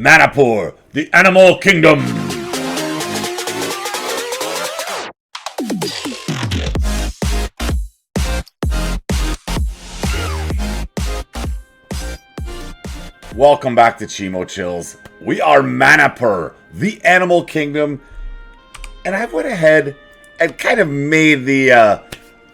Manipur, the animal kingdom. Welcome back to Chimo Chills. We are Manipur, the animal kingdom, and I went ahead and kind of made the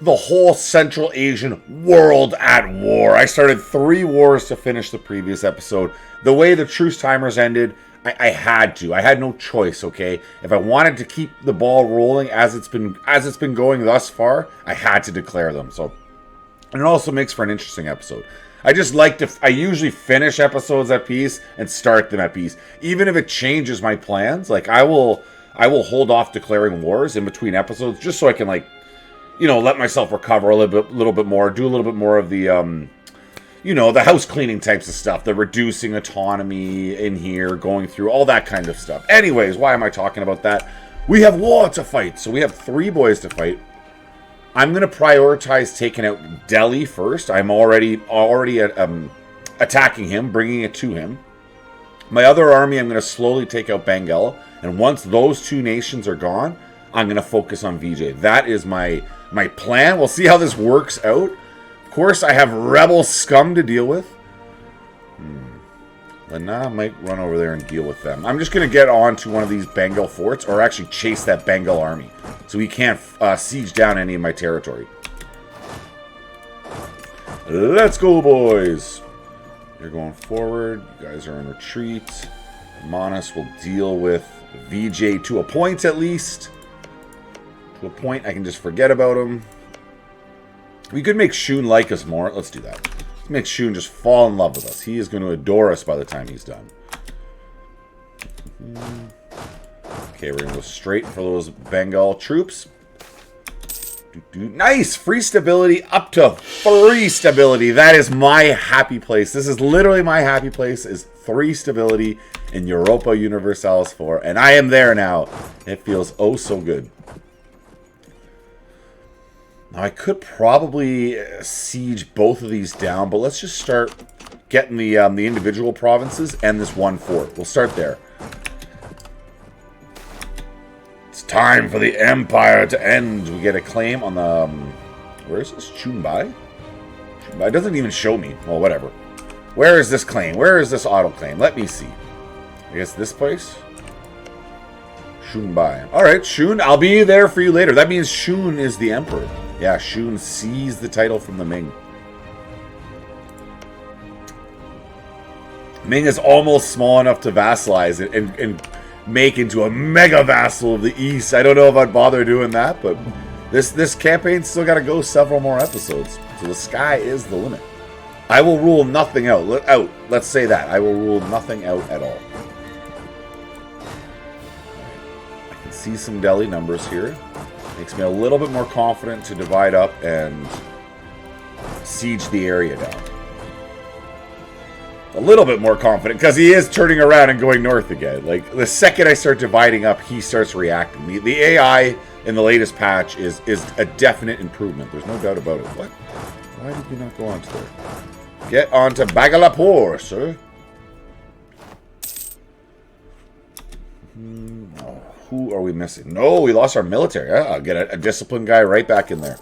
whole Central Asian world at war. I started 3 wars to finish the previous episode. The way the truce timers ended, I had to. I had no choice, okay? If I wanted to keep the ball rolling as it's been going thus far, I had to declare them. So, and it also makes for an interesting episode. I usually finish episodes at peace and start them at peace. Even if it changes my plans, like I will hold off declaring wars in between episodes just so I can let myself recover a little bit more, do a little bit more of the the house cleaning types of stuff, the reducing autonomy in here, going through all that kind of stuff. Anyways, why am I talking about that? We have war to fight, so we have 3 boys to fight. I'm going to prioritize taking out Delhi first. I'm already attacking him, bringing it to him. My other army, I'm going to slowly take out Bengal. And once those 2 nations are gone, I'm going to focus on VJ. That is my plan. We'll see how this works out. Of course, I have rebel scum to deal with. Lana might run over there and deal with them. I'm just going to get on to one of these Bengal forts, or actually chase that Bengal army, so he can't siege down any of my territory. Let's go, boys. You're going forward. You guys are in retreat. Manas will deal with VJ to a point, at least. To a point, I can just forget about him. We could make Shun like us more. Let's do that. Let's make Shun just fall in love with us. He is going to adore us by the time he's done. Okay, we're going to go straight for those Bengal troops. Nice! Free stability up to 3 stability. That is my happy place. This is literally my happy place, is 3 stability in Europa Universalis 4. And I am there now. It feels oh so good. Now, I could probably siege both of these down, but let's just start getting the individual provinces and this one fort. We'll start there. It's time for the empire to end. We get a claim on the... where is this? Chumbai? Chumbai doesn't even show me. Well, whatever. Where is this claim? Where is this auto claim? Let me see. I guess this place? Shunbai. Alright, Shun, I'll be there for you later. That means Shun is the emperor. Yeah, Shun seized the title from the Ming. Ming is almost small enough to vassalize it and make into a mega vassal of the East. I don't know if I'd bother doing that, but this campaign's still got to go several more episodes. So the sky is the limit. I will rule nothing out. Let's say that. I will rule nothing out at all. I can see some Delhi numbers here. Makes me a little bit more confident to divide up and siege the area down. A little bit more confident, because he is turning around and going north again. Like, the second I start dividing up, he starts reacting. The AI in the latest patch is a definite improvement. There's no doubt about it. What? Why did you not go onto there? Get onto Bagalapur, sir. Oh. Who are we missing? No, we lost our military. I'll get a disciplined guy right back in there.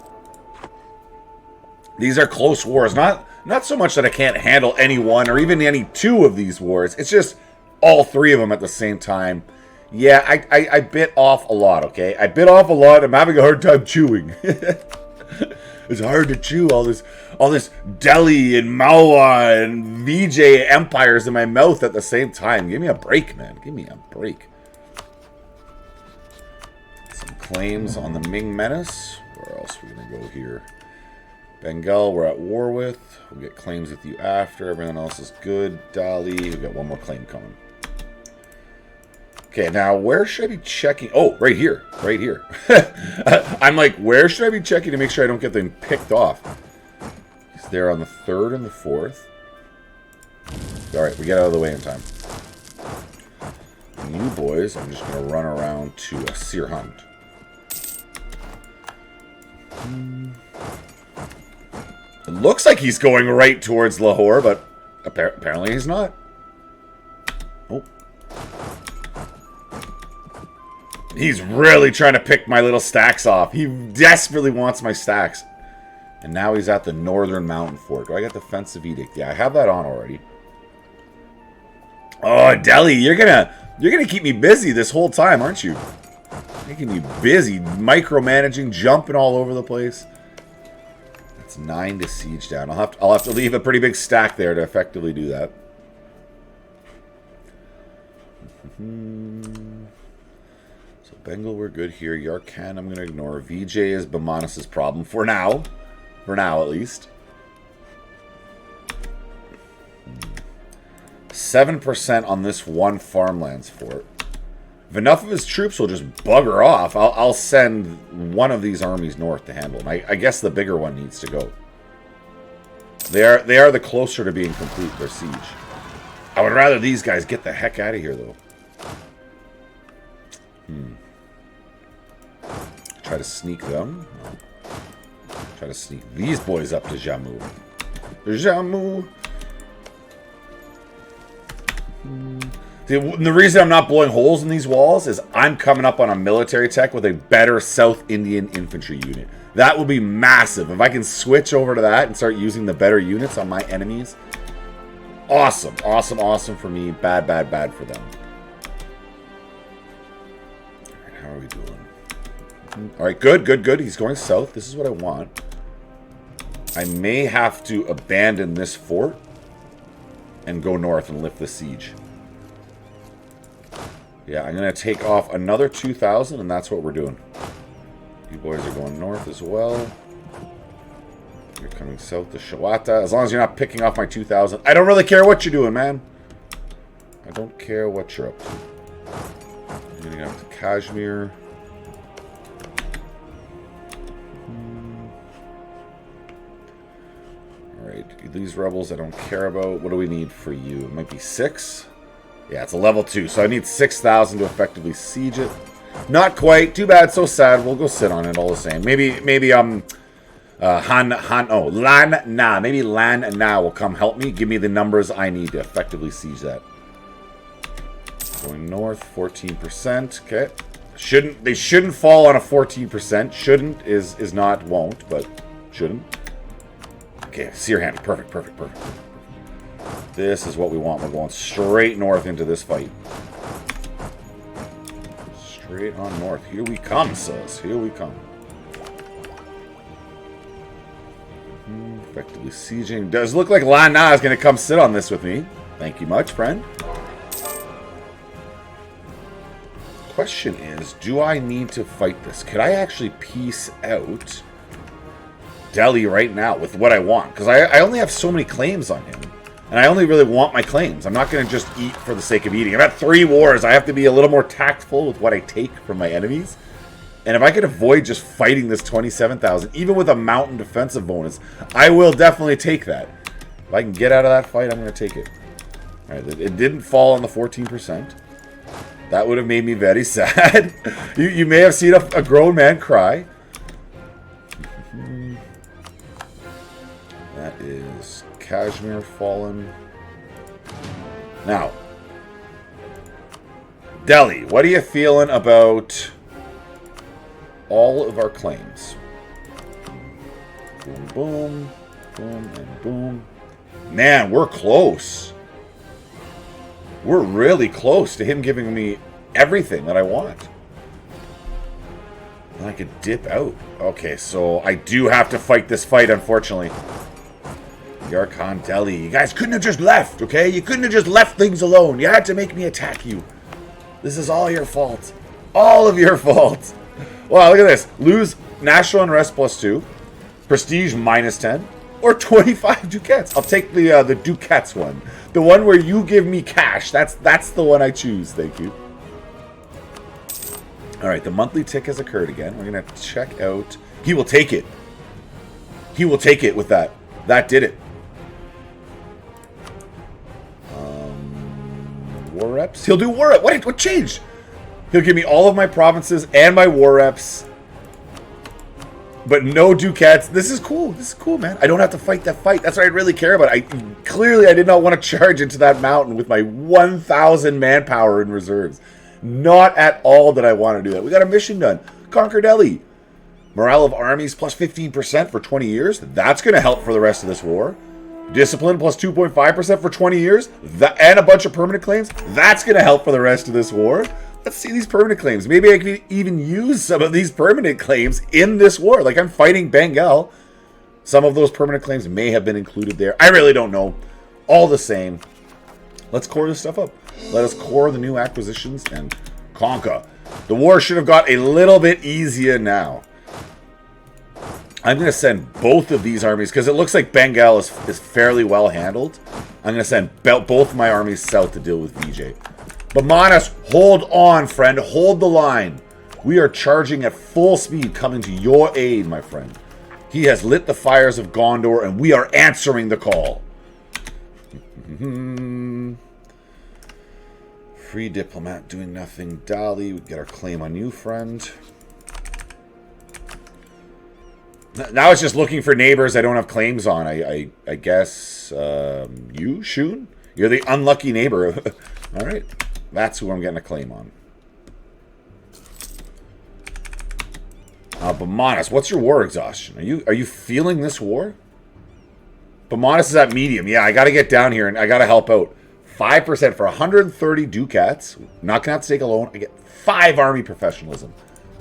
These are close wars. Not so much that I can't handle any one or even any 2 of these wars. It's just all 3 of them at the same time. Yeah, I bit off a lot, okay? I bit off a lot. I'm having a hard time chewing. It's hard to chew all this Delhi and Mawa and VJ empires in my mouth at the same time. Give me a break, man. Give me a break. Claims on the Ming menace. Where else are we going to go here? Bengal, we're at war with. We'll get claims with you after. Everything else is good. Dali, we've got one more claim coming. Okay, now where should I be checking? Oh, right here. Right here. I'm like, where should I be checking to make sure I don't get them picked off? He's there on the 3rd and the 4th. Alright, we get out of the way in time. And you boys, I'm just going to run around to a Sirhand. It looks like he's going right towards Lahore, but apparently he's not. Oh. He's really trying to pick my little stacks off. He desperately wants my stacks. And now he's at the northern mountain fort. Do I get defensive edict? Yeah, I have that on already. Oh, Delhi, you're gonna keep me busy this whole time, aren't you? Making me busy, micromanaging, jumping all over the place. That's 9 to siege down. I'll have to leave a pretty big stack there to effectively do that. So Bengal, we're good here. Yarkand, I'm going to ignore. VJ is Bamanus' problem for now. For now, at least. 7% on this one farmlands fort. If enough of his troops will just bugger off, I'll send one of these armies north to handle him. I guess the bigger one needs to go. They are the closer to being complete their siege. I would rather these guys get the heck out of here, though. Try to sneak them. No. Try to sneak these boys up to Jammu. Jammu. See, the reason I'm not blowing holes in these walls is I'm coming up on a military tech with a better South Indian infantry unit. That will be massive. If I can switch over to that and start using the better units on my enemies. Awesome. Awesome, awesome for me. Bad, bad, bad for them. Alright, how are we doing? Alright, good, good, good. He's going south. This is what I want. I may have to abandon this fort and go north and lift the siege. Yeah, I'm going to take off another 2,000, and that's what we're doing. You boys are going north as well. You're coming south to Shawata. As long as you're not picking off my 2,000. I don't really care what you're doing, man. I don't care what you're up to. I'm getting up to Kashmir. Alright, these rebels I don't care about. What do we need for you? It might be 6. Yeah, it's a level 2, so I need 6,000 to effectively siege it. Not quite. Too bad, so sad. We'll go sit on it all the same. Maybe Lan Na. Maybe Lan Na will come help me. Give me the numbers I need to effectively siege that. Going north, 14%. Okay. They shouldn't fall on a 14%. Shouldn't is not won't, but shouldn't. Okay, Seer Hand. Perfect, perfect, perfect. This is what we want. We're going straight north into this fight. Straight on north. Here we come, sis. Here we come. Effectively sieging. Does look like Lan Na is going to come sit on this with me. Thank you much, friend. Question is, do I need to fight this? Could I actually peace out Delhi right now with what I want? Because I only have so many claims on him. And I only really want my claims. I'm not going to just eat for the sake of eating. I'm at 3 wars. I have to be a little more tactful with what I take from my enemies. And if I could avoid just fighting this 27,000, even with a mountain defensive bonus, I will definitely take that. If I can get out of that fight, I'm going to take it. All right, it didn't fall on the 14%. That would have made me very sad. You may have seen a grown man cry. That is Kashmir fallen. Now, Delhi, what are you feeling about all of our claims? Boom, boom, boom, and boom. Man, we're close. We're really close to him giving me everything that I want. And I could dip out. Okay, so I do have to fight this fight, unfortunately. Yarkand, Delhi. You guys couldn't have just left, okay? You couldn't have just left things alone. You had to make me attack you. This is all your fault. All of your fault. Wow, look at this. Lose National Unrest +2. Prestige -10. Or 25 ducats. I'll take the ducats one. The one where you give me cash. That's the one I choose. Thank you. Alright, the monthly tick has occurred again. We're going to check out... He will take it. He will take it with that. That did it. War reps? He'll do war reps. What changed? He'll give me all of my provinces and my war reps. But no ducats. This is cool. This is cool, man. I don't have to fight that fight. That's what I really care about. Clearly, I did not want to charge into that mountain with my 1,000 manpower in reserves. Not at all did I want to do that. We got a mission done. Conquer Delhi. Morale of armies plus 15% for 20 years. That's going to help for the rest of this war. Discipline plus 2.5% for 20 years. And a bunch of permanent claims. That's going to help for the rest of this war. Let's see these permanent claims. Maybe I could even use some of these permanent claims in this war. Like, I'm fighting Bengal. Some of those permanent claims may have been included there. I really don't know. All the same. Let's core this stuff up. Let us core the new acquisitions and conquer. The war should have got a little bit easier now. I'm going to send both of these armies, because it looks like Bengal is fairly well handled. I'm going to send both my armies south to deal with VJ. But Manas, hold on, friend. Hold the line. We are charging at full speed, coming to your aid, my friend. He has lit the fires of Gondor, and we are answering the call. Free diplomat doing nothing. Dali, we get our claim on you, friend. Now it's just looking for neighbors I don't have claims on. I guess you, Shun? You're the unlucky neighbor. All right. That's who I'm getting a claim on. Bamanas, what's your war exhaustion? Are you feeling this war? Bamanas is at medium. Yeah, I got to get down here and I got to help out. 5% for 130 ducats. Not going to have to take a loan. I get 5 army professionalism.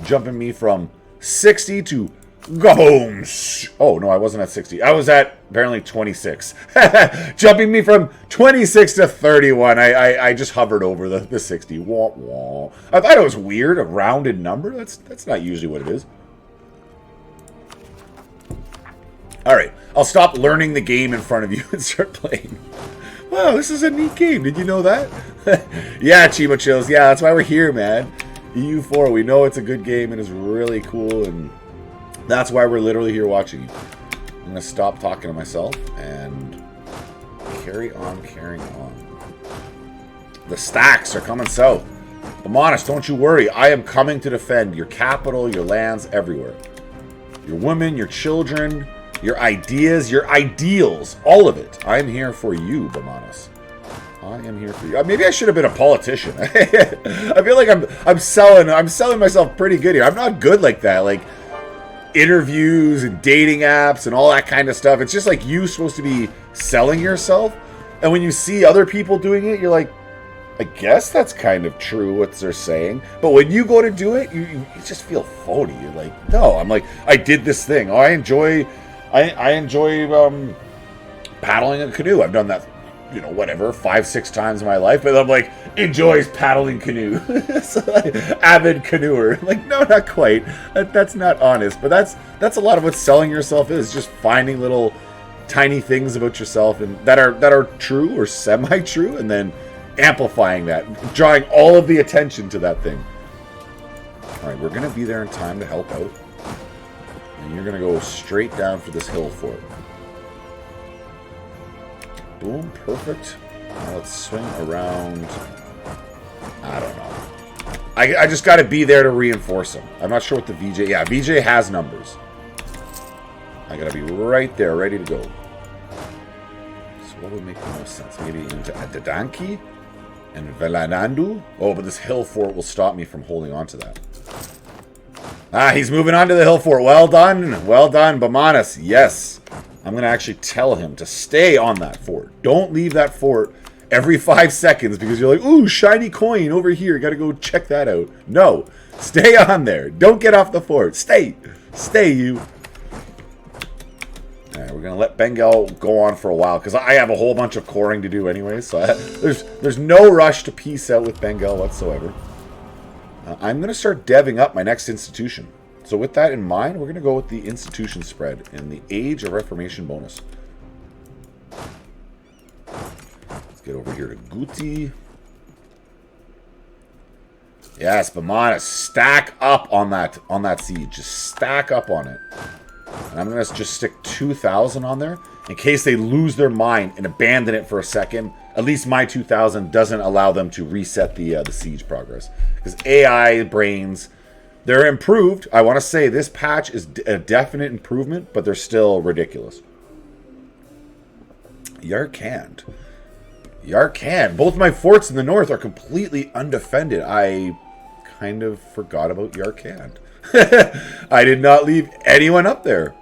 Jumping me from 60 to... Go! Oh, no, I wasn't at 60. I was at apparently 26. Jumping me from 26 to 31. I just hovered over the 60. Wah, wah. I thought it was weird, a rounded number. That's not usually what it is. All right, I'll stop learning the game in front of you and start playing. Wow, this is a neat game. Did you know that? Yeah, Chimo Chills. Yeah, that's why we're here, man. EU4, we know it's a good game and it's really cool, and that's why we're literally here watching you. I'm going to stop talking to myself and carry on carrying on. The stacks are coming south. Bamanas, don't you worry. I am coming to defend your capital, your lands, everywhere. Your women, your children, your ideas, your ideals, all of it. I am here for you, Bamanas. I am here for you. Maybe I should have been a politician. I feel like I'm selling myself pretty good here. I'm not good like that. Like, interviews and dating apps and all that kind of stuff. It's just like you supposed to be selling yourself. And when you see other people doing it, you're like, I guess that's kind of true what they're saying. But when you go to do it, you just feel phony. You're like, no, I'm like, I did this thing. Oh, I enjoy paddling a canoe. I've done that, whatever, 5-6 times in my life. But I'm like, enjoys paddling canoe. So, avid canoeer. Like, no, not quite. That's not honest. But that's a lot of what selling yourself is. Just finding little tiny things about yourself and that are true or semi-true, and then amplifying that, drawing all of the attention to that thing. All right, we're going to be there in time to help out. And you're going to go straight down for this hill fort. Boom, perfect. Now let's swing around. I don't know. I just got to be there to reinforce them. I'm not sure what the VJ... Yeah, VJ has numbers. I got to be right there, ready to go. So what would make the most sense? Maybe into Adadanki and Velanandu? Oh, but this hill fort will stop me from holding on to that. Ah, he's moving on to the hill fort. Well done. Well done, Bamanas. Yes. I'm going to actually tell him to stay on that fort. Don't leave that fort every 5 seconds because you're like, ooh, shiny coin over here. Got to go check that out. No. Stay on there. Don't get off the fort. Stay. Stay, you. All right, we're going to let Bengal go on for a while because I have a whole bunch of coring to do anyway. So there's no rush to peace out with Bengal whatsoever. I'm going to start deving up my next institution. So with that in mind, we're going to go with the institution spread in the Age of Reformation bonus. Let's get over here to Guti. Yes, Bamanas, stack up on that siege. Just stack up on it. And I'm going to just stick 2,000 on there in case they lose their mind and abandon it for a second. At least my 2,000 doesn't allow them to reset the siege progress. Because AI brains They're improved. I want to say this patch is a definite improvement, but they're still ridiculous. Yarkand. Yarkand. Both my forts in the north are completely undefended. I kind of forgot about Yarkand. I did not leave anyone up there.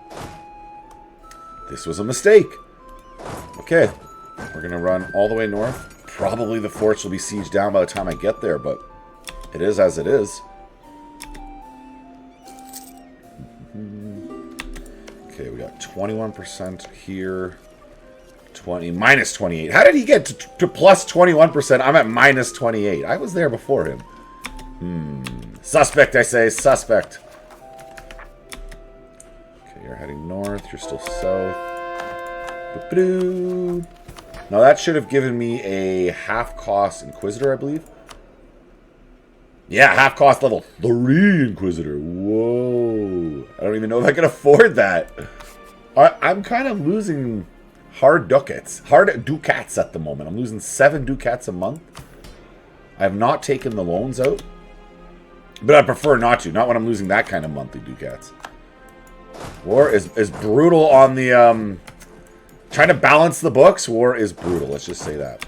This was a mistake. Okay. We're going to run all the way north. Probably the forts will be sieged down by the time I get there, but it is as it is. Okay, we got 21% here. Minus 28. How did he get to plus 21%? I'm at minus 28. I was there before him. Suspect, I say. Suspect. Okay, you're heading north. You're still south. Now, that should have given me a half-cost Inquisitor, I believe. Yeah, half-cost level 3 Inquisitor. Whoa. I don't even know if I can afford that. I'm kind of losing hard ducats at the moment. I'm losing 7 ducats a month. I have not taken the loans out. But I prefer not to. Not when I'm losing that kind of monthly ducats. War is brutal on the... trying to balance the books. War is brutal. Let's just say that.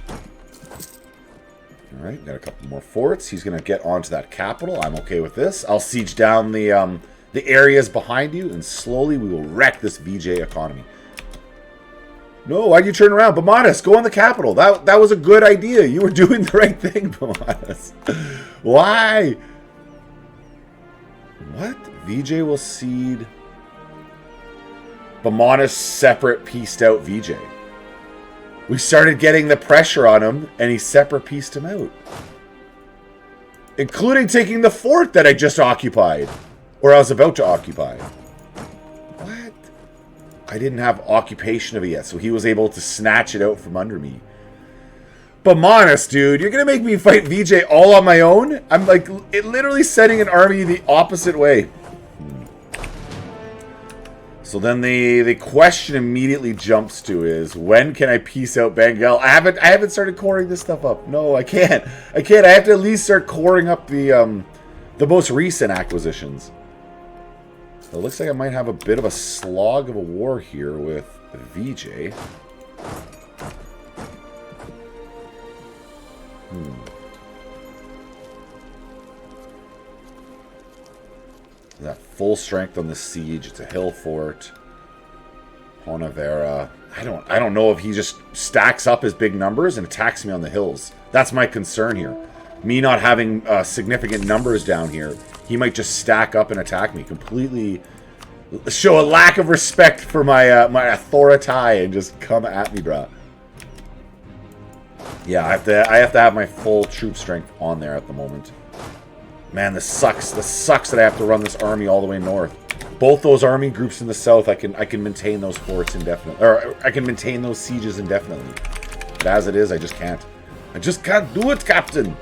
Alright, got a couple more forts. He's going to get onto that capital. I'm okay with this. I'll siege down the areas behind you. And slowly we will wreck this VJ economy. No, why'd you turn around? Bamanas, go on the capital. That was a good idea. You were doing the right thing, Bamanas. Why? What? VJ will cede. Bamanas separate pieced out VJ. We started getting the pressure on him, and he separate pieced him out. Including taking the fort that I just occupied. Or I was about to occupy. What? I didn't have occupation of it yet, so he was able to snatch it out from under me. Bamanas, dude, you're gonna make me fight VJ all on my own? I'm like literally setting an army the opposite way. So then the question immediately jumps to is, when can I piece out Bengal? I haven't started coring this stuff up. No, I can't. I have to at least start coring up the most recent acquisitions. So it looks like I might have a bit of a slog of a war here with VJ. That full strength on the siege. It's a hill fort. Honavera. I don't know if he just stacks up his big numbers and attacks me on the hills. That's my concern here. Me not having significant numbers down here. He might just stack up and attack me. Completely show a lack of respect for my my authority and just come at me, bruh. Yeah, I have to have my full troop strength on there at the moment. Man, this sucks. This sucks that I have to run this army all the way north. Both those army groups in the south, I can maintain those forts indefinitely, or I can maintain those sieges indefinitely. But as it is, I just can't. I just can't do it, Captain.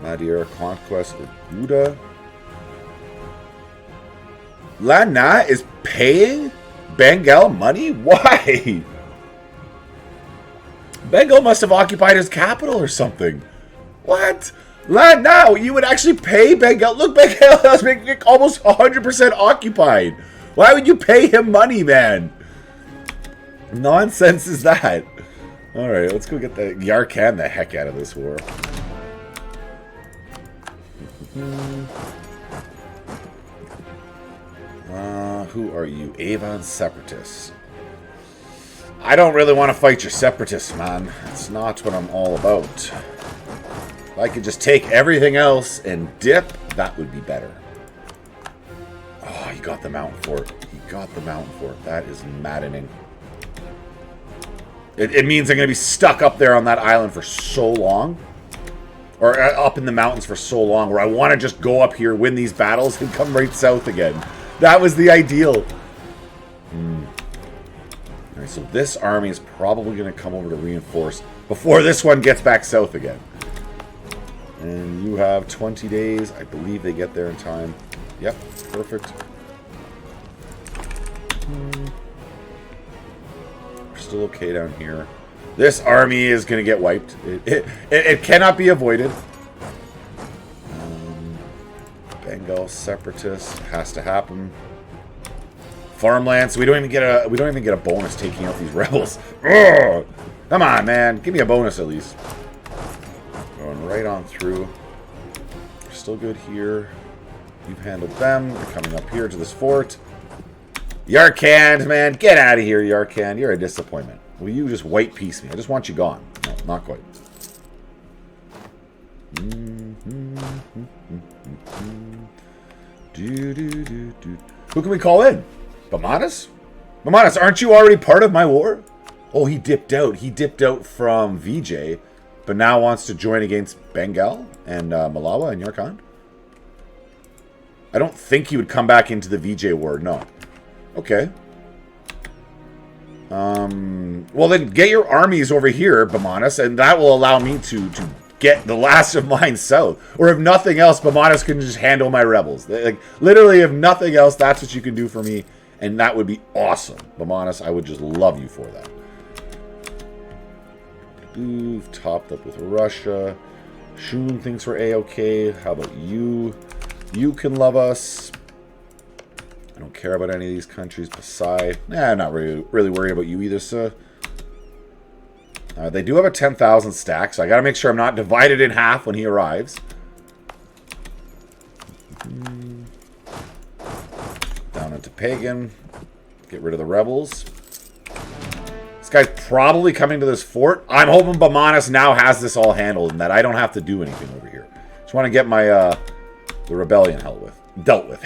Nadir conquest of Buddha. Lana is paying Bengal money? Why? Bengal must have occupied his capital or something. What? Now you would actually pay Bengal? Look, Bengal is making almost 100% occupied. Why would you pay him money, man? Nonsense is that? Alright, let's go get the Yarkand the heck out of this war. Who are you? Avon Separatists. I don't really want to fight your separatists, man. It's not what I'm all about. If I could just take everything else and dip, that would be better. Oh, he got the mountain fort. He got the mountain fort. That is maddening. It means I'm going to be stuck up there on that island for so long. Or up in the mountains for so long, where I want to just go up here, win these battles, and come right south again. That was the ideal. Alright, so this army is probably going to come over to reinforce before this one gets back south again. And you have 20 days. I believe they get there in time. Yep, perfect. We're still okay down here. This army is going to get wiped. It cannot be avoided. Bengal separatists. Has to happen. Farmlands. We don't even get a bonus taking out these rebels. Ugh! Come on, man. Give me a bonus at least. Going right on through. We're still good here. You've handled them. They're coming up here to this fort. Yarkand, man. Get out of here, Yarkand. You're a disappointment. Will you just white piece me? I just want you gone. No, not quite. Who can we call in? Bamanas? Bamanas, aren't you already part of my war? Oh, he dipped out. He dipped out from VJ, but now wants to join against Bengal and Malawa and Yarkand? I don't think he would come back into the VJ war, no. Okay. Well, then get your armies over here, Bamanas, and that will allow me to get the last of mine south. Or if nothing else, Bamanas can just handle my rebels. Like, literally, if nothing else, that's what you can do for me, and that would be awesome. Bamanas, I would just love you for that. We've topped up with Russia. Shun thinks we're A-okay. How about you? You can love us. I don't care about any of these countries beside. Nah, I'm not really worried about you either, sir. They do have a 10,000 stack, so I gotta make sure I'm not divided in half when he arrives. Down into Pagan. Get rid of the rebels. This guy's probably coming to this fort. I'm hoping Bamanas now has this all handled and that I don't have to do anything over here. Just want to get my the rebellion dealt with.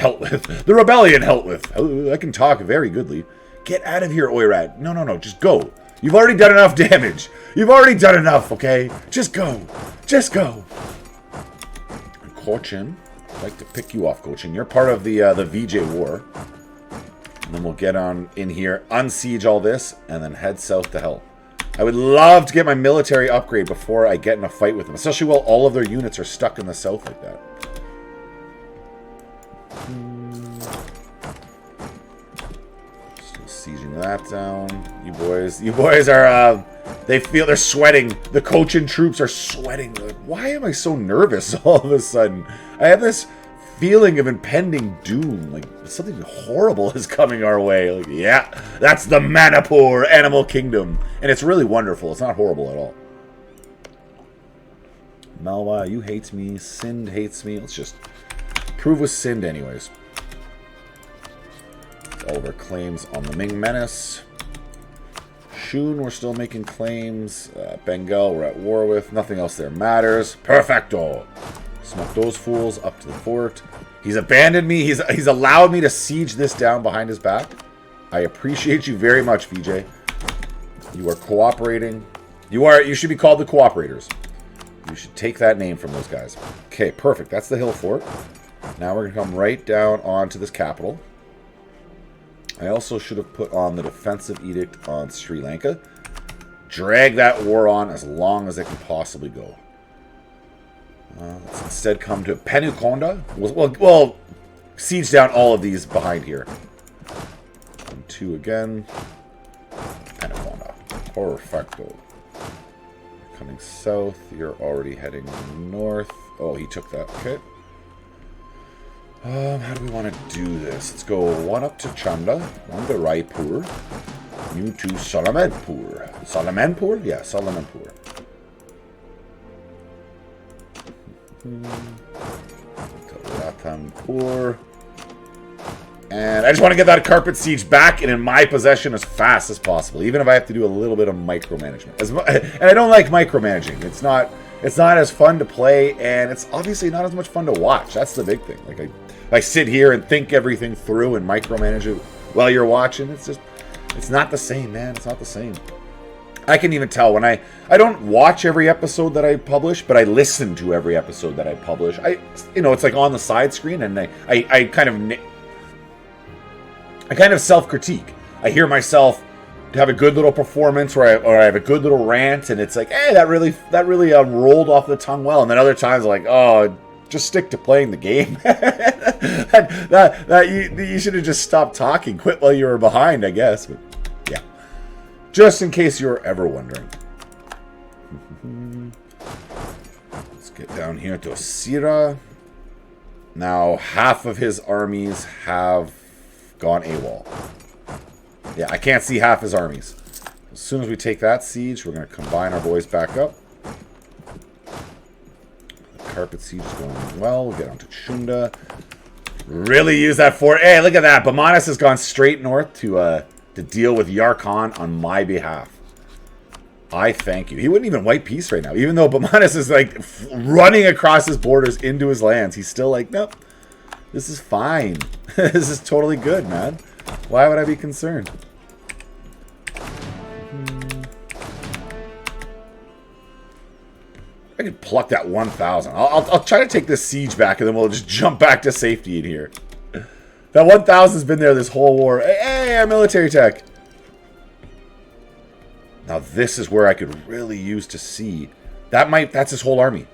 The rebellion dealt with. I can talk very goodly. Get out of here, Oirad. No, just go. You've already done enough damage. You've already done enough, okay? Just go. Just go. Cochin. I'd like to pick you off, Cochin. You're part of the VJ war. And then we'll get on in here, unsiege all this, and then head south to hell. I would love to get my military upgrade before I get in a fight with them, especially while all of their units are stuck in the south like that. Still sieging that down. You boys are, they're sweating. The Cochin troops are sweating. Like, why am I so nervous all of a sudden? I have this feeling of impending doom. Like, something horrible is coming our way. Like, yeah, that's the Manipur animal kingdom. And it's really wonderful. It's not horrible at all. Malwa, you hate me. Sind hates me. Let's just prove with Sind anyways. All of our claims on the Ming Menace. Shun, we're still making claims. Bengal, we're at war with. Nothing else there matters. Perfecto. Smoke those fools up to the fort. He's abandoned me. He's allowed me to siege this down behind his back. I appreciate you very much, VJ. You are cooperating. You should be called the cooperators. You should take that name from those guys. Okay, perfect. That's the hill fort. Now we're going to come right down onto this capital. I also should have put on the defensive edict on Sri Lanka. Drag that war on as long as it can possibly go. Let's instead come to Penukonda. We'll siege down all of these behind here. 1, 2 again. Penukonda. Perfecto. Coming south. You're already heading north. Oh, he took that. Okay. How do we want to do this? Let's go one up to Chanda, one to Raipur, you to Salamanpur. Salamanpur? Yeah, Salamanpur. To Ratanpur. And I just want to get that carpet siege back and in my possession as fast as possible, even if I have to do a little bit of micromanagement. And I don't like micromanaging. It's not as fun to play, and it's obviously not as much fun to watch. That's the big thing. Like I sit here and think everything through and micromanage it while you're watching. It's not the same, man. It's not the same. I can even tell when I don't watch every episode that I publish, but I listen to every episode that I publish. It's like on the side screen, and I kind of self-critique. I hear myself have a good little performance, or I have a good little rant, and it's like, hey, that really rolled off the tongue well. And then other times, like, oh, just stick to playing the game. You should have just stopped talking, quit while you were behind, I guess. But yeah, just in case you were ever wondering. Let's get down here to Asira. Now, half of his armies have gone AWOL. Yeah, I can't see half his armies. As soon as we take that siege, we're going to combine our boys back up. The carpet siege is going well. We'll get on to Chunda. Really use that fort. Hey, look at that. Bamanis has gone straight north to deal with Yarkhan on my behalf. I thank you. He wouldn't even wipe peace right now. Even though Bamanis is like running across his borders into his lands. He's still like, nope. This is fine. This is totally good, man. Why would I be concerned? I could pluck that 1,000. I'll try to take this siege back, and then we'll just jump back to safety in here. That 1,000's been there this whole war. Hey, our military tech. Now this is where I could really use to see. That's his whole army.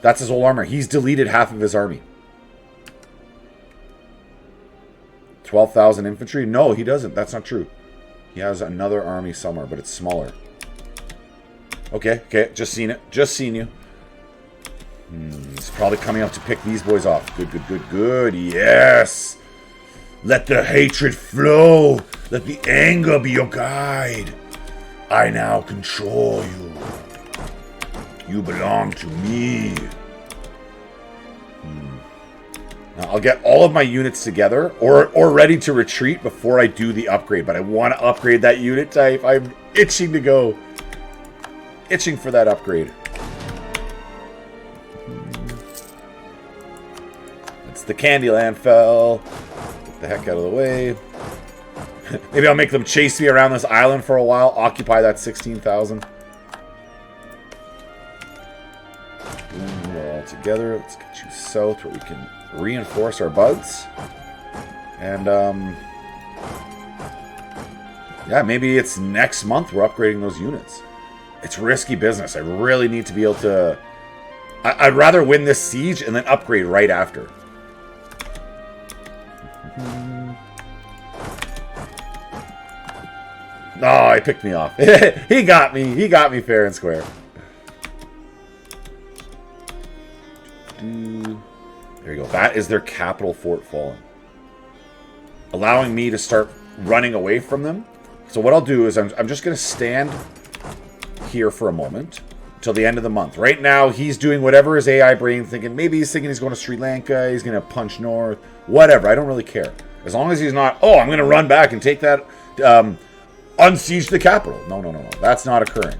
That's his whole armor. He's deleted half of his army. 12,000 infantry? No, he doesn't. That's not true. He has another army somewhere, but it's smaller. Okay, okay. Just seen it. Just seen you. He's probably coming up to pick these boys off. Good, good, good, good. Yes. Let the hatred flow. Let the anger be your guide. I now control you. You belong to me. Now, I'll get all of my units together or ready to retreat before I do the upgrade. But I want to upgrade that unit type. I'm itching to go. Itching for that upgrade. It's the Candyland fell. Get the heck out of the way. Maybe I'll make them chase me around this island for a while. Occupy that 16,000. We're all together. Let's get you south where we can reinforce our buds. And, yeah, maybe it's next month we're upgrading those units. It's risky business. I really need to be able to... I'd rather win this siege and then upgrade right after. Oh, he picked me off. He got me. He got me fair and square. There you go. That is their capital fort fallen. Allowing me to start running away from them. So what I'll do is I'm just going to stand here for a moment till the end of the month. Right now, he's doing whatever his AI brain thinking. Maybe he's thinking he's going to Sri Lanka. He's going to punch north. Whatever. I don't really care. As long as he's not, oh, I'm going to run back and take that... unsiege the capital. No, no, no, no. That's not occurring.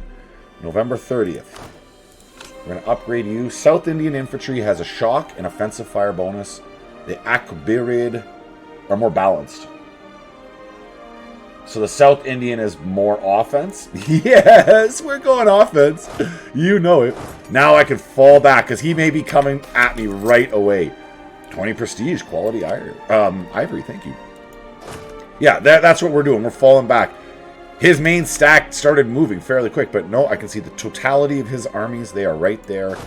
November 30th. We're going to upgrade you. South Indian Infantry has a shock and offensive fire bonus. The Akbirid are more balanced. So the South Indian is more offense. Yes, we're going offense. You know it. Now I can fall back because he may be coming at me right away. 20 prestige, quality iron. Ivory, thank you. Yeah, that's what we're doing. We're falling back. His main stack started moving fairly quick, but no, I can see the totality of his armies. They are right there.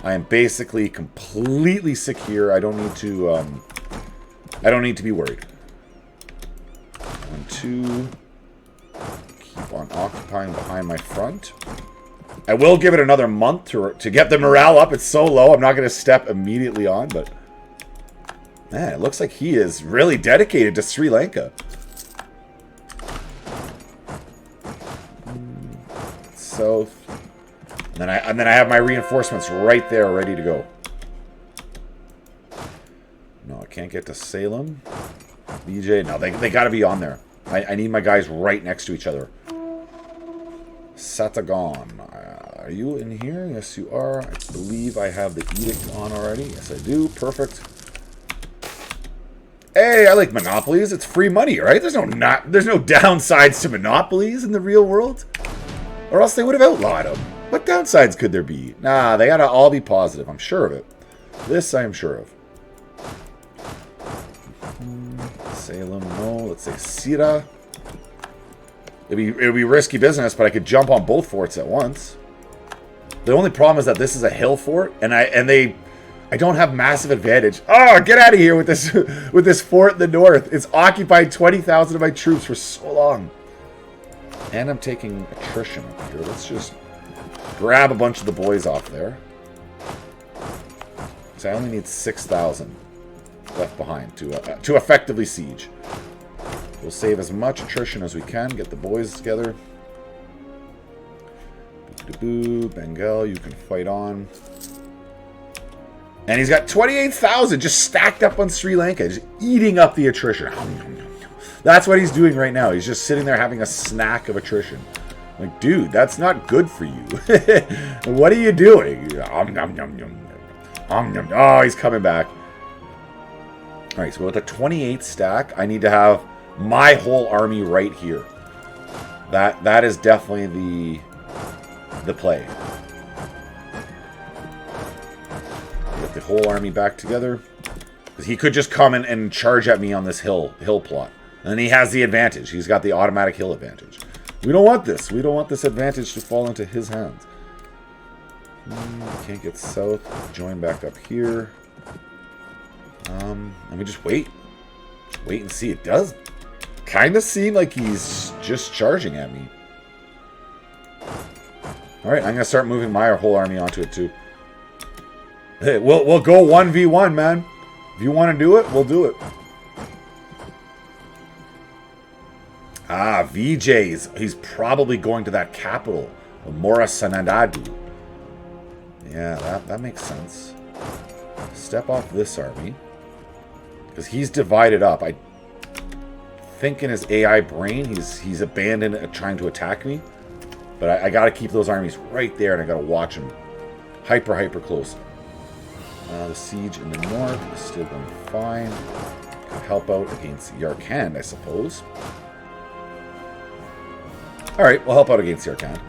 I am basically completely secure. I don't need to be worried. 1, 2. Keep on occupying behind my front. I will give it another month to get the morale up. It's so low. I'm not going to step immediately on, but man, it looks like he is really dedicated to Sri Lanka. South. And then I have my reinforcements right there ready to go. No, I can't get to Salem. BJ, no, they got to be on there. I need my guys right next to each other. Satagon. Are you in here? Yes, you are. I believe I have the edict on already. Yes, I do. Perfect. Hey, I like monopolies. It's free money, right? There's no downsides to monopolies in the real world. Or else they would have outlawed them. What downsides could there be? Nah, they gotta all be positive. I'm sure of it. This I am sure of. Salem, no. Let's say Sira. It'd be risky business, but I could jump on both forts at once. The only problem is that this is a hill fort, and I don't have massive advantage. Oh, get out of here with this fort in the north. It's occupied 20,000 of my troops for so long. And I'm taking attrition up here. Let's just grab a bunch of the boys off there. So I only need 6,000. left behind to effectively siege. We'll save as much attrition as we can. Get the boys together. Bengal, you can fight on. And he's got 28,000 just stacked up on Sri Lanka, just eating up the attrition. That's what he's doing right now. He's just sitting there having a snack of attrition. Like, dude, that's not good for you. What are you doing? Oh, he's coming back. All right, so with a 28 stack, I need to have my whole army right here. That is definitely the play. Get the whole army back together. Because he could just come and charge at me on this hill plot. And he has the advantage. He's got the automatic hill advantage. We don't want this. We don't want this advantage to fall into his hands. Can't get south. Join back up here. Let me just wait. Just wait and see. It does kind of seem like he's just charging at me. Alright, I'm going to start moving my whole army onto it too. Hey, we'll go 1v1, man. If you want to do it, we'll do it. Ah, VJ's. He's probably going to that capital, Morasanadadu. Yeah, that makes sense. Step off this army. Because he's divided up. I think in his AI brain, he's abandoned trying to attack me. But I got to keep those armies right there, and I got to watch them hyper close. The siege in the north is still going fine. Could help out against Yarkand, I suppose. Alright, we'll help out against Yarkand.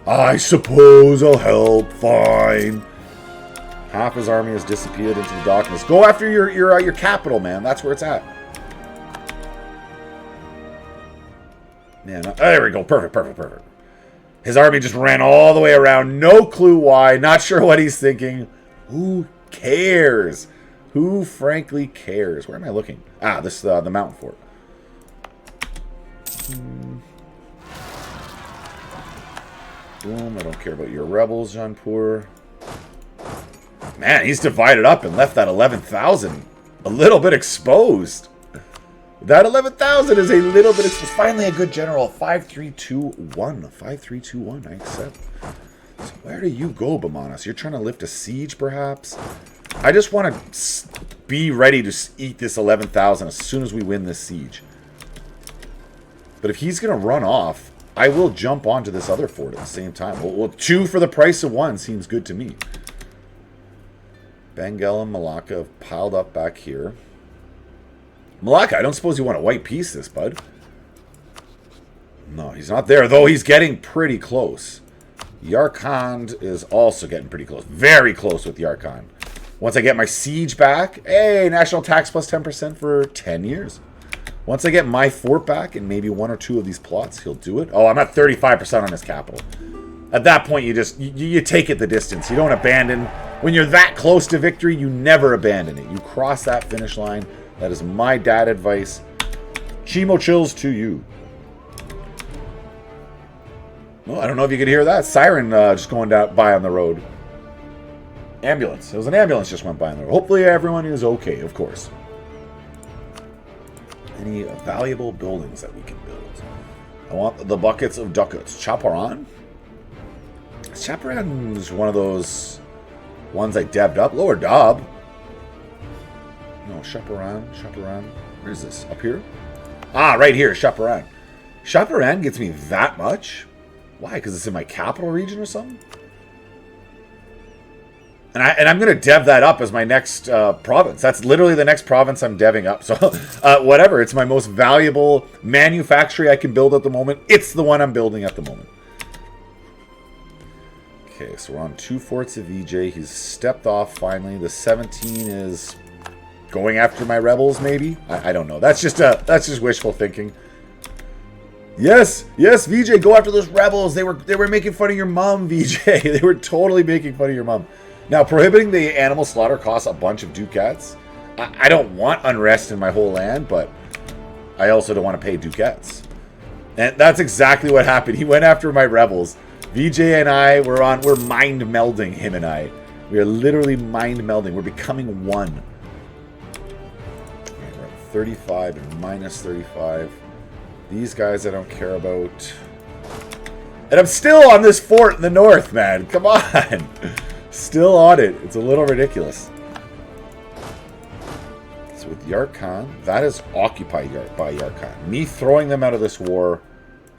I suppose I'll help. Fine. Half his army has disappeared into the darkness. Go after your capital, man. That's where it's at. Yeah, no, there we go. Perfect. His army just ran all the way around. No clue why. Not sure what he's thinking. Who cares? Who frankly cares? Where am I looking? Ah, this is the mountain fort. Boom. I don't care about your rebels, Jaunpur. Man, he's divided up and left that 11,000 a little bit exposed. That 11,000 is a little bit exposed. Finally, a good general. 5-3-2-1. 5-3-2-1. I accept. So where do you go, Bamanas? You're trying to lift a siege, perhaps? I just want to be ready to eat this 11,000 as soon as we win this siege. But if he's going to run off, I will jump onto this other fort at the same time. Well, 2 for the price of 1 seems good to me. Bengal and Malacca have piled up back here. Malacca, I don't suppose you want to white piece this, bud. No, he's not there, though he's getting pretty close. Yarkand is also getting pretty close. Very close with Yarkand. Once I get my siege back, hey, national tax plus 10% for 10 years. Once I get my fort back and maybe 1 or 2 of these plots, he'll do it. Oh, I'm at 35% on his capital. At that point, you take it the distance. You don't abandon. When you're that close to victory, you never abandon it. You cross that finish line. That is my dad advice. Chimo chills to you. Well, I don't know if you could hear that. Siren just going by on the road. Ambulance. It was an ambulance just went by on the road. Hopefully everyone is okay, of course. Any valuable buildings that we can build? I want the buckets of ducats. Chaparan? Chaparan is one of those ones I devved up. Lower Dob. No, Chaparan. Where is this? Up here? Ah, right here. Chaparan. Chaparan gets me that much? Why? Because it's in my capital region or something? And I'm going to dev that up as my next province. That's literally the next province I'm deving up. So, whatever. It's my most valuable manufactory I can build at the moment. It's the one I'm building at the moment. Okay, so we're on 2 forts of VJ. He's stepped off finally. The 17 is going after my rebels, maybe? I don't know. That's just wishful thinking. Yes, VJ, go after those rebels. They were making fun of your mom, VJ. They were totally making fun of your mom. Now, prohibiting the animal slaughter costs a bunch of ducats. I don't want unrest in my whole land, but I also don't want to pay ducats. And that's exactly what happened. He went after my rebels. VJ and I, we're mind melding, him and I. We are literally mind melding. We're becoming one. 35 and minus 35. These guys I don't care about. And I'm still on this fort in the north, man. Come on. Still on it. It's a little ridiculous. So with Yarkhan, that is occupied by Yarkhan. Me throwing them out of this war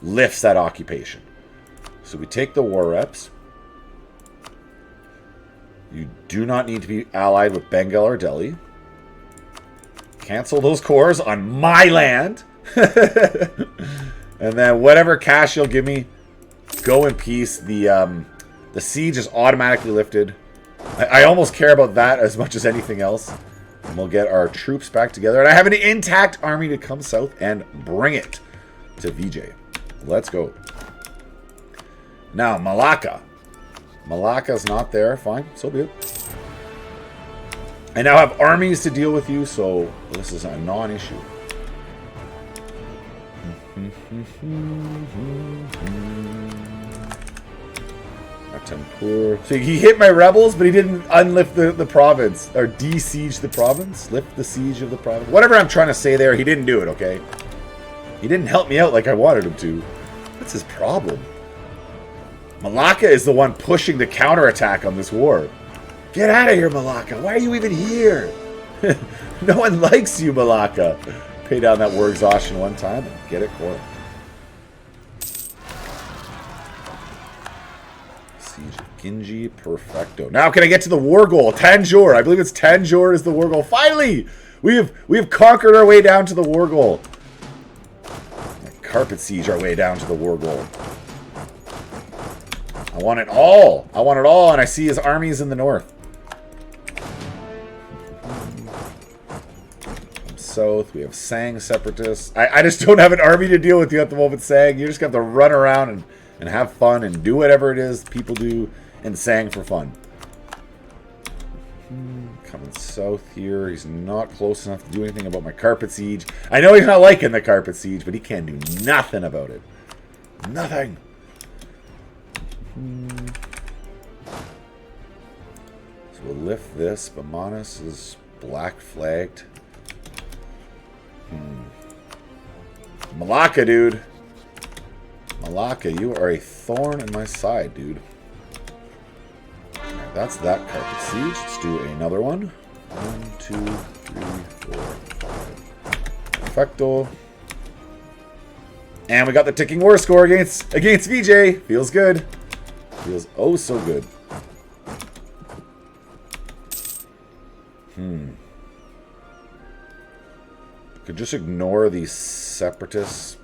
lifts that occupation. So we take the war reps. You do not need to be allied with Bengal or Delhi. Cancel those cores on my land. And then whatever cash you'll give me, go in peace. The siege is automatically lifted. I almost care about that as much as anything else. And we'll get our troops back together. And I have an intact army to come south and bring it to VJ. Let's go. Now, Malacca. Malacca's not there. Fine. So be it. I now have armies to deal with you, so this is a non-issue. Tempur. So he hit my rebels, but he didn't unlift the province. Or de-siege the province. Lift the siege of the province. Whatever I'm trying to say there, he didn't do it, okay? He didn't help me out like I wanted him to. What's his problem? Malacca is the one pushing the counterattack on this war. Get out of here, Malacca. Why are you even here? No one likes you, Malacca. Pay down that war exhaustion one time and get it core. Siege of Ginji, perfecto. Now can I get to the war goal? Tanjore. I believe it's Tanjore is the war goal. Finally! We have conquered our way down to the war goal. Carpet siege our way down to the war goal. I want it all. I want it all, and I see his armies in the north. South, we have Sang separatists. I just don't have an army to deal with you at the moment, Sang. You just have to run around and have fun and do whatever it is people do in Sang for fun. Coming south here. He's not close enough to do anything about my carpet siege. I know he's not liking the carpet siege, but he can't do nothing about it. Nothing. So we'll lift this. Bamanas is black flagged. Malacca, dude. Malacca, you are a thorn in my side, dude. Right, that's that carpet siege. Let's do another one. 1, 2, 3, 4, 5. Perfecto. And we got the ticking war score against VJ. Feels good. Feels oh so good. Could just ignore these separatists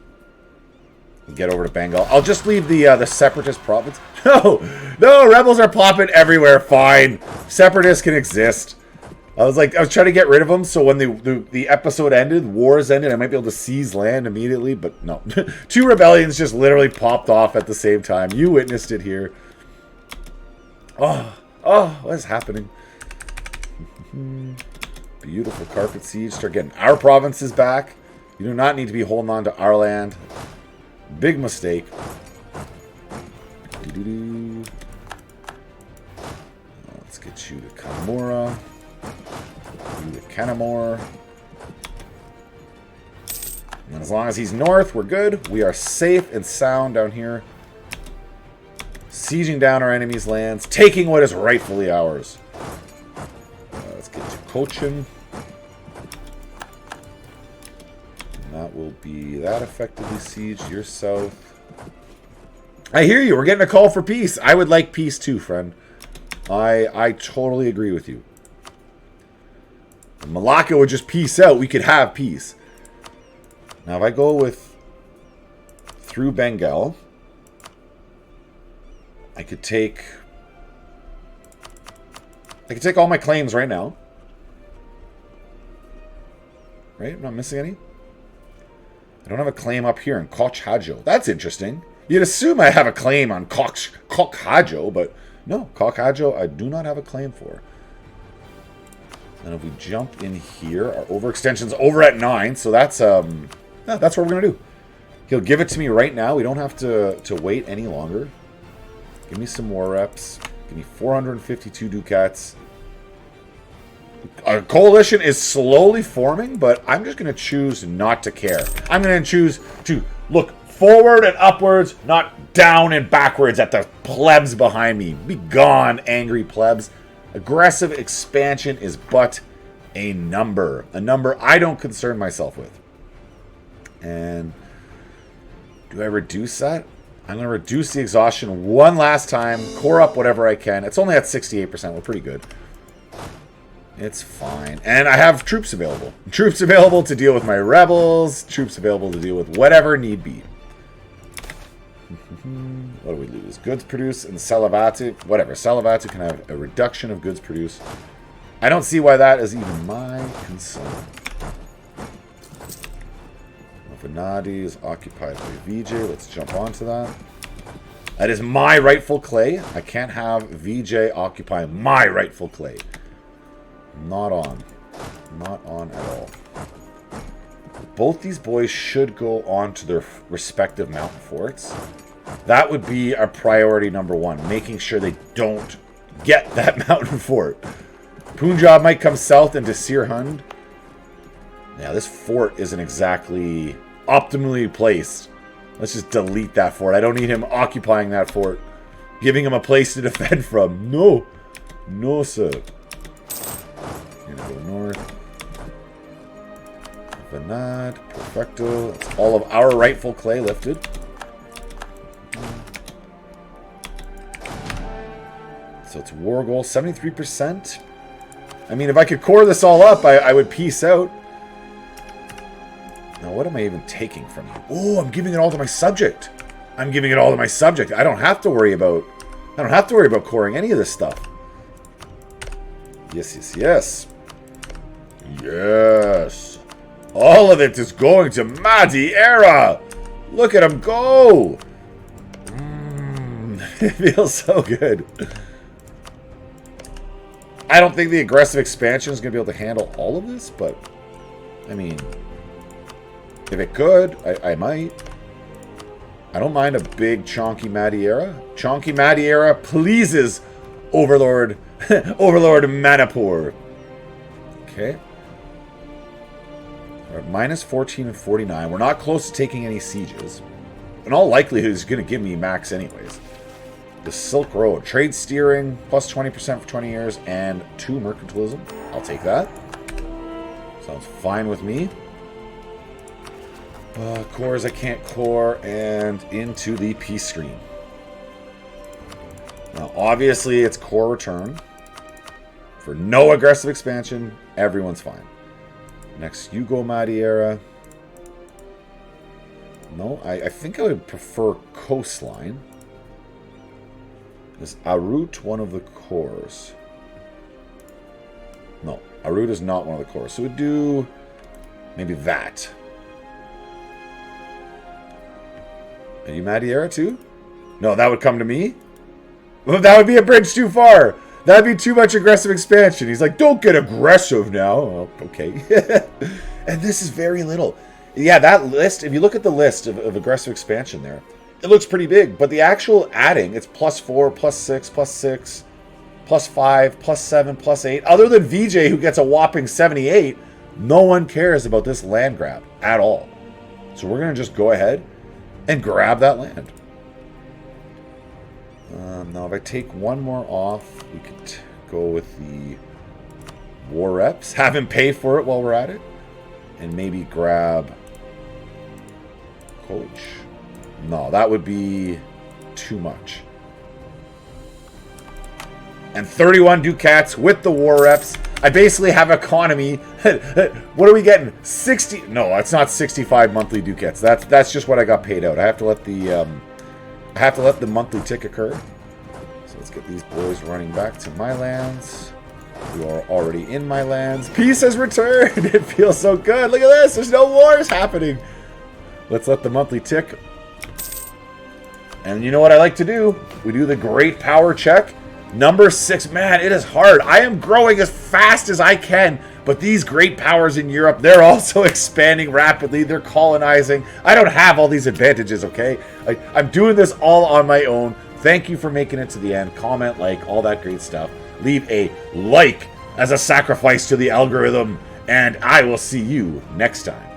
and get over to Bengal. I'll just leave the separatist province. No, rebels are popping everywhere. Fine, separatists can exist. I was trying to get rid of them, so when the episode ended, wars ended, I might be able to seize land immediately, but no. 2 rebellions just literally popped off at the same time. You witnessed it here. Oh, what is happening? Beautiful carpet siege. Start getting our provinces back. You do not need to be holding on to our land. Big mistake. Let's get you to Kamura. You to Kanamore. And as long as he's north, we're good. We are safe and sound down here. Sieging down our enemies' lands. Taking what is rightfully ours. Let's get to Cochin. That will be that effectively sieged. You're south. I hear you. We're getting a call for peace. I would like peace too, friend. I totally agree with you. If Malacca would just peace out, we could have peace. Now, if I go through Bengal, I could take all my claims right now. Right? I'm not missing any. I don't have a claim up here in Koch Hajo. That's interesting. You'd assume I have a claim on Koch Hajo, but no, Koch Hajo I do not have a claim for. And if we jump in here, our overextension's over at 9, so that's what we're gonna do. He'll give it to me right now. We don't have to wait any longer. Give me some more reps. Give me 452 ducats. A coalition is slowly forming, but I'm just going to choose not to care. I'm going to choose to look forward and upwards, not down and backwards at the plebs behind me. Be gone, angry plebs. Aggressive expansion is but a number. A number I don't concern myself with. And do I reduce that? I'm going to reduce the exhaustion one last time. Core up whatever I can. It's only at 68%. We're pretty good. It's fine. And I have troops available. Troops available to deal with my rebels. Troops available to deal with whatever need be. What do we lose? Goods produced and Salavatu. Whatever. Salavatu can have a reduction of goods produced. I don't see why that is even my concern. Venadi is occupied by VJ. Let's jump onto that. That is my rightful clay. I can't have VJ occupy my rightful clay. Not on. Not on at all. Both these boys should go on to their respective mountain forts. That would be our priority number one. Making sure they don't get that mountain fort. Punjab might come south into Sirhund. Yeah, this fort isn't exactly optimally placed. Let's just delete that fort. I don't need him occupying that fort. Giving him a place to defend from. No. No, sir. Gonna go north. Vanad. Perfecto. That's all of our rightful clay lifted. So it's war goal. 73%. I mean, if I could core this all up, I would peace out. Now, what am I even taking from you? Oh, I'm giving it all to my subject. I'm giving it all to my subject. I don't have to worry about coring any of this stuff. Yes, yes, yes. Yes. All of it is going to Madeira. Look at him go. It feels so good. I don't think the aggressive expansion is going to be able to handle all of this, but I mean, if it could, I might. I don't mind a big chonky Madeira. Chonky Madeira pleases Overlord Overlord Manipur. Okay. We're at minus 14 and 49. We're not close to taking any sieges. In all likelihood, he's going to give me max anyways. The Silk Road. Trade steering, plus 20% for 20 years, and 2 mercantilism. I'll take that. Sounds fine with me. Cores I can't core, and into the peace screen. Now, obviously, it's core return. For no aggressive expansion, everyone's fine. Next, you go Madeira. No, I think I would prefer coastline. Is Arut one of the cores? No, Arut is not one of the cores. So we'd do maybe that. Are you Madeira too? No, that would come to me? Well, that would be a bridge too far. That'd be too much aggressive expansion. He's like, don't get aggressive now. Oh, okay. And this is very little. Yeah, that list, if you look at the list of aggressive expansion there, it looks pretty big. But the actual adding, it's plus 4, plus 6, plus 6, plus 5, plus 7, plus 8. Other than VJ, who gets a whopping 78, no one cares about this land grab at all. So we're going to just go ahead and grab that land. Now, if I take one more off, we could go with the war reps. Have him pay for it while we're at it. And maybe grab coach. No, that would be too much. And 31 ducats with the war reps. I basically have economy. What are we getting? 60? No, it's not 65 monthly ducats. That's just what I got paid out. I have to let the monthly tick occur. So let's get these boys running back to my lands. You are already in my lands. Peace has returned. It feels so good. Look at this. There's no wars happening. Let's let the monthly tick. And you know what I like to do? We do the great power check. Number 6. Man, it is hard. I am growing as fast as I can. But these great powers in Europe, they're also expanding rapidly. They're colonizing. I don't have all these advantages, okay? I'm doing this all on my own. Thank you for making it to the end. Comment, like, all that great stuff. Leave a like as a sacrifice to the algorithm, and I will see you next time.